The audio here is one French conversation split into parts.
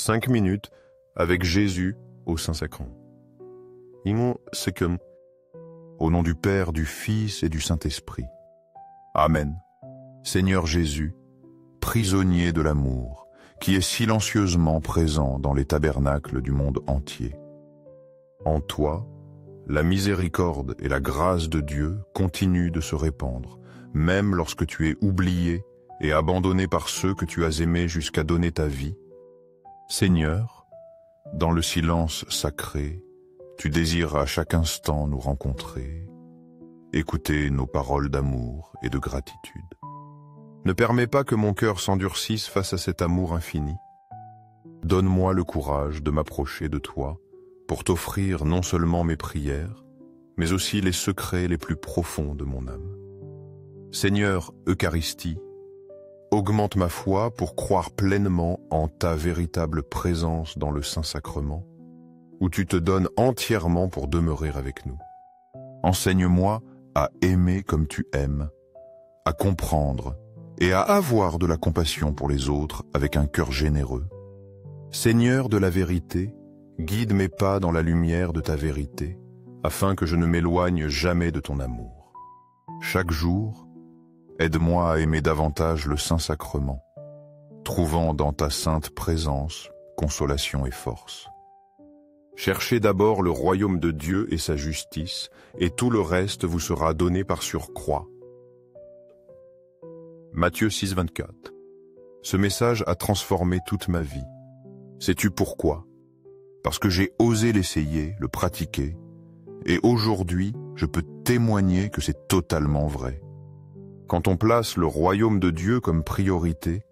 5 minutes avec Jésus au Saint-Sacrement. Au nom du Père, du Fils et du Saint-Esprit. Amen. Seigneur Jésus, prisonnier de l'amour, qui est silencieusement présent dans les tabernacles du monde entier. En toi, la miséricorde et la grâce de Dieu continuent de se répandre, même lorsque tu es oublié et abandonné par ceux que tu as aimés jusqu'à donner ta vie. Seigneur, dans le silence sacré, tu désires à chaque instant nous rencontrer, écouter nos paroles d'amour et de gratitude. Ne permets pas que mon cœur s'endurcisse face à cet amour infini. Donne-moi le courage de m'approcher de toi pour t'offrir non seulement mes prières, mais aussi les secrets les plus profonds de mon âme. Seigneur Eucharistie, augmente ma foi pour croire pleinement en ta véritable présence dans le Saint-Sacrement, où tu te donnes entièrement pour demeurer avec nous. Enseigne-moi à aimer comme tu aimes, à comprendre et à avoir de la compassion pour les autres avec un cœur généreux. Seigneur de la vérité, guide mes pas dans la lumière de ta vérité, afin que je ne m'éloigne jamais de ton amour. Chaque jour, aide-moi à aimer davantage le Saint-Sacrement, trouvant dans ta sainte présence consolation et force. Cherchez d'abord le royaume de Dieu et sa justice, et tout le reste vous sera donné par surcroît. Matthieu 6, 24. Ce message a transformé toute ma vie. Sais-tu pourquoi? Parce que j'ai osé l'essayer, le pratiquer, et aujourd'hui, je peux témoigner que c'est totalement vrai. Quand on place le royaume de Dieu comme priorité,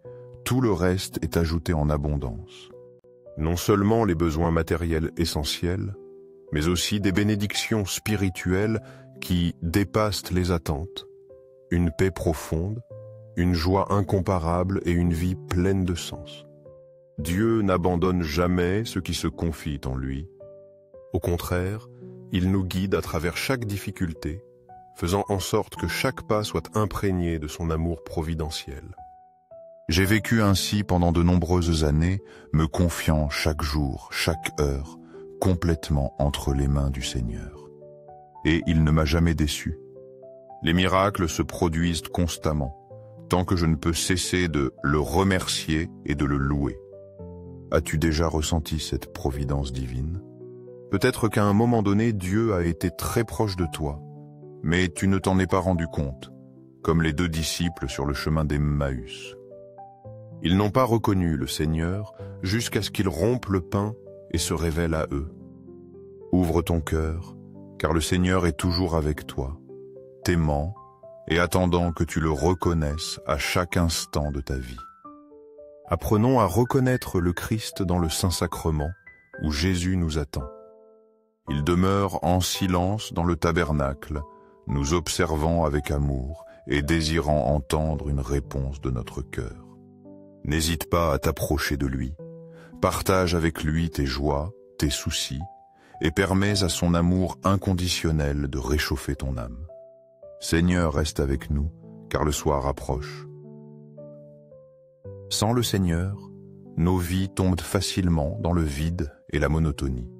tout le reste est ajouté en abondance. Non seulement les besoins matériels essentiels, mais aussi des bénédictions spirituelles qui dépassent les attentes, une paix profonde, une joie incomparable et une vie pleine de sens. Dieu n'abandonne jamais ceux qui se confient en lui. Au contraire, il nous guide à travers chaque difficulté, faisant en sorte que chaque pas soit imprégné de son amour providentiel. J'ai vécu ainsi pendant de nombreuses années, me confiant chaque jour, chaque heure, complètement entre les mains du Seigneur. Et il ne m'a jamais déçu. Les miracles se produisent constamment, tant que je ne peux cesser de le remercier et de le louer. As-tu déjà ressenti cette providence divine? Peut-être qu'à un moment donné, Dieu a été très proche de toi, mais tu ne t'en es pas rendu compte, comme les 2 disciples sur le chemin d'Emmaüs. Ils n'ont pas reconnu le Seigneur jusqu'à ce qu'il rompe le pain et se révèle à eux. Ouvre ton cœur, car le Seigneur est toujours avec toi, t'aimant et attendant que tu le reconnaisses à chaque instant de ta vie. Apprenons à reconnaître le Christ dans le Saint-Sacrement, où Jésus nous attend. Il demeure en silence dans le tabernacle, nous observant avec amour et désirant entendre une réponse de notre cœur. N'hésite pas à t'approcher de lui, partage avec lui tes joies, tes soucis, et permets à son amour inconditionnel de réchauffer ton âme. Seigneur, reste avec nous, car le soir approche. Sans le Seigneur, nos vies tombent facilement dans le vide et la monotonie.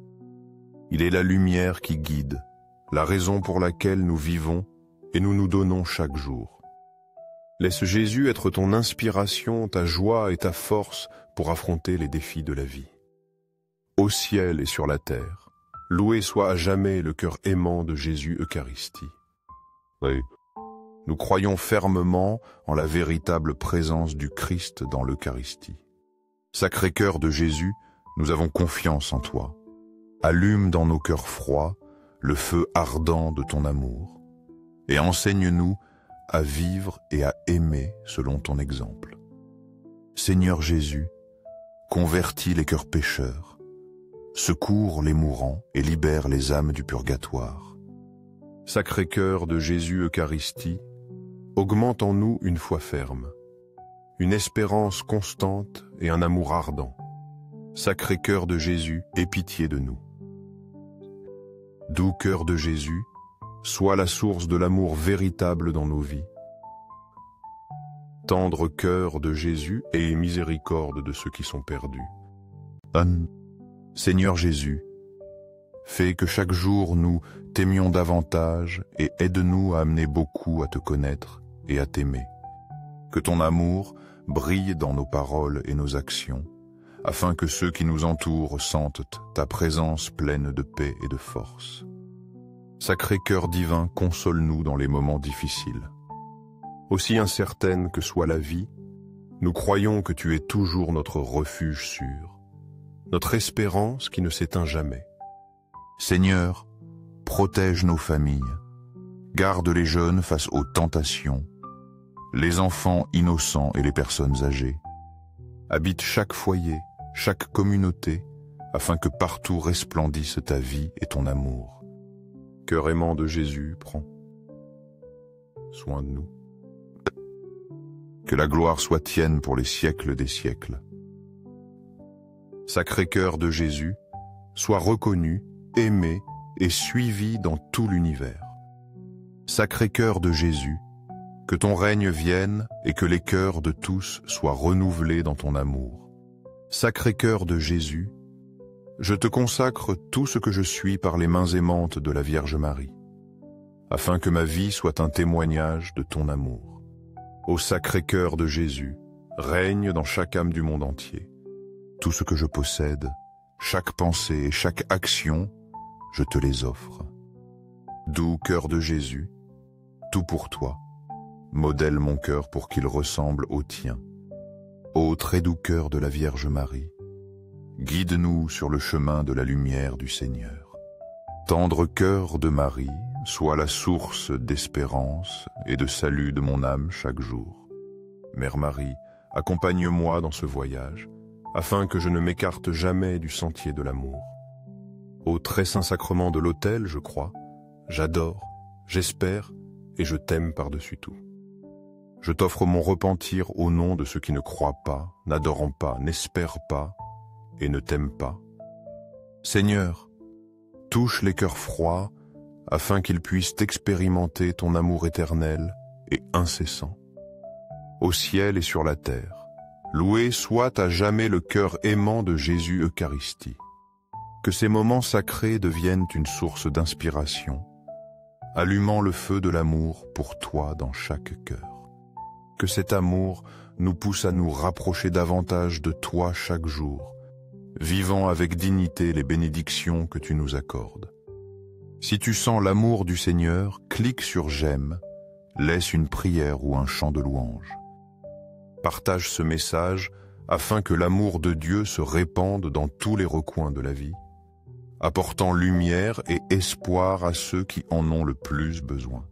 Il est la lumière qui guide, la raison pour laquelle nous vivons et nous nous donnons chaque jour. Laisse Jésus être ton inspiration, ta joie et ta force pour affronter les défis de la vie. Au ciel et sur la terre, loué soit à jamais le cœur aimant de Jésus Eucharistie. Oui. Nous croyons fermement en la véritable présence du Christ dans l'Eucharistie. Sacré-Cœur de Jésus, nous avons confiance en toi. Allume dans nos cœurs froids le feu ardent de ton amour et enseigne-nous à vivre et à aimer selon ton exemple. Seigneur Jésus, convertis les cœurs pécheurs, secours les mourants et libère les âmes du purgatoire. Sacré-Cœur de Jésus Eucharistie, augmente en nous une foi ferme, une espérance constante et un amour ardent. Sacré-Cœur de Jésus, aie pitié de nous. Doux cœur de Jésus, sois la source de l'amour véritable dans nos vies. Tendre cœur de Jésus, aie miséricorde de ceux qui sont perdus. Seigneur Jésus, fais que chaque jour nous t'aimions davantage et aide-nous à amener beaucoup à te connaître et à t'aimer. Que ton amour brille dans nos paroles et nos actions, afin que ceux qui nous entourent sentent ta présence pleine de paix et de force. Sacré cœur divin, console-nous dans les moments difficiles. Aussi incertaine que soit la vie, nous croyons que tu es toujours notre refuge sûr, notre espérance qui ne s'éteint jamais. Seigneur, protège nos familles, garde les jeunes face aux tentations, les enfants innocents et les personnes âgées. Habite chaque foyer, chaque communauté, afin que partout resplendisse ta vie et ton amour. Cœur aimant de Jésus, prends soin de nous. Que la gloire soit tienne pour les siècles des siècles. Sacré cœur de Jésus, sois reconnu, aimé et suivi dans tout l'univers. Sacré cœur de Jésus, que ton règne vienne et que les cœurs de tous soient renouvelés dans ton amour. Sacré cœur de Jésus, je te consacre tout ce que je suis par les mains aimantes de la Vierge Marie, afin que ma vie soit un témoignage de ton amour. Ô sacré cœur de Jésus, règne dans chaque âme du monde entier. Tout ce que je possède, chaque pensée et chaque action, je te les offre. Doux cœur de Jésus, tout pour toi, modèle mon cœur pour qu'il ressemble au tien. Ô très doux cœur de la Vierge Marie, guide-nous sur le chemin de la lumière du Seigneur. Tendre cœur de Marie, sois la source d'espérance et de salut de mon âme chaque jour. Mère Marie, accompagne-moi dans ce voyage, afin que je ne m'écarte jamais du sentier de l'amour. Au très saint sacrement de l'autel, je crois, j'adore, j'espère et je t'aime par-dessus tout. Je t'offre mon repentir au nom de ceux qui ne croient pas, n'adorent pas, n'espèrent pas et ne t'aiment pas. Seigneur, touche les cœurs froids afin qu'ils puissent expérimenter ton amour éternel et incessant. Au ciel et sur la terre, loué soit à jamais le cœur aimant de Jésus Eucharistie. Que ces moments sacrés deviennent une source d'inspiration, allumant le feu de l'amour pour toi dans chaque cœur. Que cet amour nous pousse à nous rapprocher davantage de toi chaque jour, vivant avec dignité les bénédictions que tu nous accordes. Si tu sens l'amour du Seigneur, clique sur j'aime, laisse une prière ou un chant de louange. Partage ce message afin que l'amour de Dieu se répande dans tous les recoins de la vie, apportant lumière et espoir à ceux qui en ont le plus besoin.